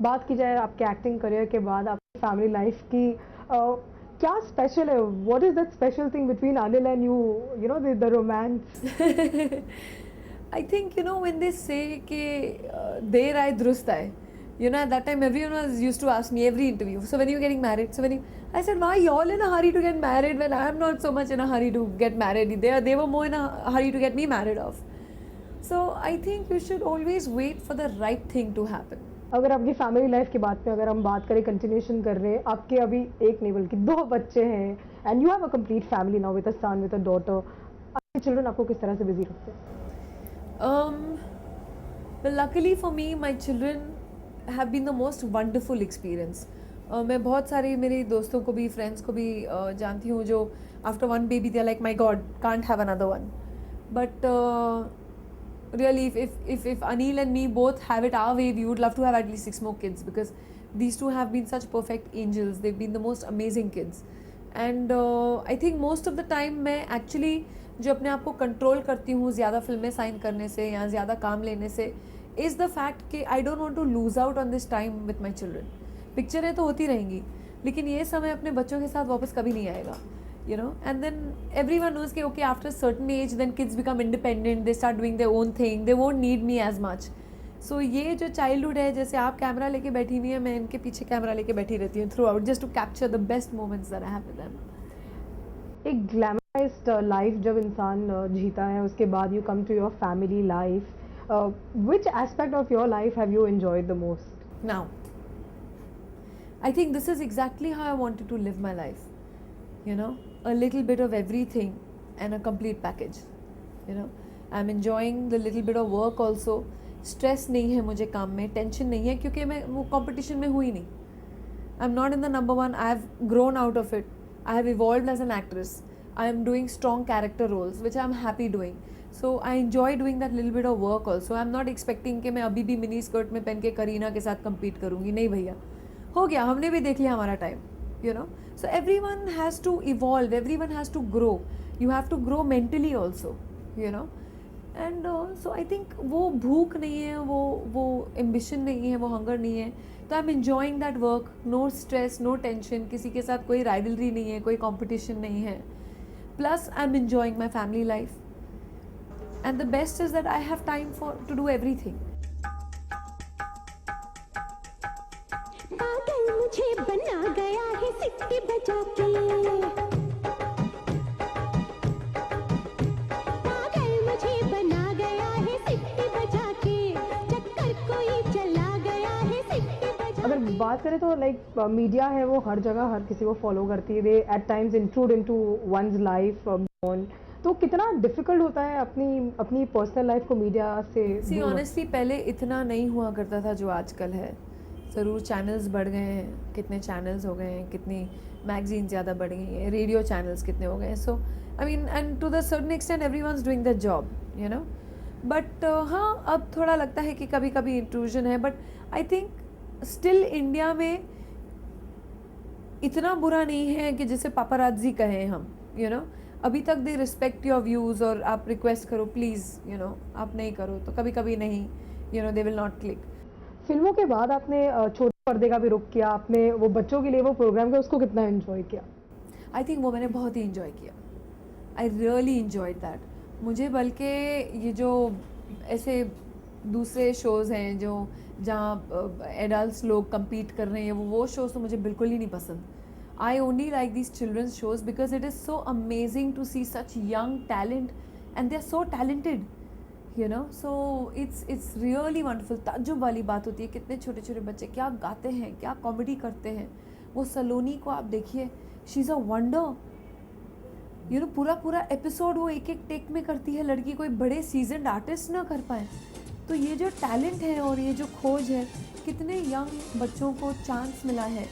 बात की जाए आपके एक्टिंग करियर के बाद आपकी फैमिली लाइफ की, क्या स्पेशल है? What is that special thing between Anil and you, you know, the romance? I think, when they say कि देर आए दुरुस्त आए, at that time everyone was used to ask me every interview, so when you getting married? I said, why you all in a hurry to get married when I am not so much in a hurry to get married? They were more in a hurry to get me married off. So I think you should always wait for the right thing to happen. अगर आपकी family life की बात पे अगर हम बात करें, continuation कर रहे हैं, आपके अभी एक नहीं बल्कि 2 बच्चे हैं and you have a complete family now with a sun with a daughter, आपके चिल्ड्रन आपको किस तरह से बिजी रखते हैं? Well, luckily for me, my children have been the most wonderful experience. मैं बहुत सारे मेरे दोस्तों को भी, फ्रेंड्स को भी जानती हूँ जो after one baby they are like my god, can't have another one. But really, if Anil and me both have it our way, we would love to have at least 6 more kids, because these two have been such perfect angels. They've been the most amazing kids. And I think most of the time मैं actually जो अपने आप को control करती हूँ ज़्यादा फिल्में sign करने से या ज़्यादा काम लेने से, इज़ द फैक्ट कि I don't want to lose out on this time with my children. पिक्चरें तो होती रहेंगी, लेकिन ये समय अपने बच्चों के साथ वापस कभी नहीं आएगा. And then everyone knows कि okay, after a certain age then kids become independent, they start doing their own thing, they won't need me as much. So ये जो childhood है, जैसे आप कैमरा लेके बैठी हुई है, मैं इनके पीछे कैमरा लेके बैठी रहती हूँ throughout, just to capture the best moments that I have with them. एक ग्लैमराइज्ड लाइफ जब इंसान जीता है, उसके बाद you come to your family life, which aspect of your life have you enjoyed the most? Now, I think this is exactly how I wanted to live my life. A little bit of everything and a complete package. I'm enjoying the little bit of work also. Stress नहीं है मुझे काम में, tension नहीं है, क्योंकि मैं वो कंपटीशन में हुई नहीं. I'm not in the number one. I have grown out of it. I have evolved as an actress. I am doing strong character roles, which I am happy doing. So I enjoy doing that little bit of work also. I'm not expecting कि मैं अभी भी mini skirt में पहन के करीना के साथ compete करूँगी. नहीं भैया, हो गया, हमने भी देख लिया हमारा time. So everyone has to evolve, everyone has to grow. You have to grow mentally also, and so I think वो भूख नहीं है, वो ambition नहीं है, वो hunger नहीं है. तो I'm enjoying that work, no stress, no tension, किसी के साथ कोई rivalry नहीं है, कोई competition नहीं है. Plus I'm enjoying my family life, and the best is that I have time to do everything. पागल मुझे बना गया है सिटी बजा के, पागल मुझे बना गया है सिटी बजा के, चक्कर कोई चला गया है सिटी बजा. अगर बात करें तो लाइक मीडिया है वो हर जगह हर किसी को फॉलो करती है, they at times intrude into one's life. तो कितना डिफिकल्ट होता है अपनी पर्सनल लाइफ को मीडिया से? सी ऑनेस्टली पहले इतना नहीं हुआ करता था जो आजकल है. ज़रूर चैनल्स बढ़ गए हैं, कितने चैनल्स हो गए हैं, कितनी मैगजीन ज़्यादा बढ़ गई हैं, रेडियो चैनल्स कितने हो गए हैं. So I mean, and to the certain extent everyone is doing that job, but हाँ, अब थोड़ा लगता है कि कभी कभी इंट्रूजन है. But I think still India में इतना बुरा नहीं है कि जैसे पापाराजी कहें हम, अभी तक दे रिस्पेक्ट योर व्यूज़, और आप रिक्वेस्ट करो प्लीज़, आप नहीं करो तो कभी कभी नहीं, दे विल नॉट क्लिक. फिल्मों के बाद आपने छोटे पर्दे का भी रुख किया, आपने वो बच्चों के लिए वो प्रोग्राम किया, उसको कितना एंजॉय किया? आई थिंक वो मैंने बहुत ही इन्जॉय किया. I really enjoyed that. मुझे बल्कि ये जो ऐसे दूसरे शोज़ हैं जो जहाँ एडल्ट लोग compete कर रहे हैं, वो शोज़ तो मुझे बिल्कुल ही नहीं पसंद. I only like this children's shows because it is so amazing to see such young talent, and they are so talented. so it's really wonderful. ताज्जुब वाली बात होती है, कितने छोटे छोटे बच्चे क्या गाते हैं, क्या कॉमेडी करते हैं. वो सलोनी को आप देखिए, शी इज़ अ वंडर. पूरा एपिसोड वो एक एक टेक में करती है लड़की, कोई बड़े सीजनड आर्टिस्ट ना कर पाए. तो ये जो टैलेंट है और ये जो खोज है, कितने यंग बच्चों को चांस मिला है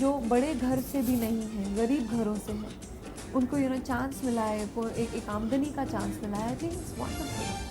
जो बड़े घर से भी नहीं हैं, गरीब घरों से हैं, उनको चांस मिला है, एक आमदनी का चांस मिला है. I think it's wonderful.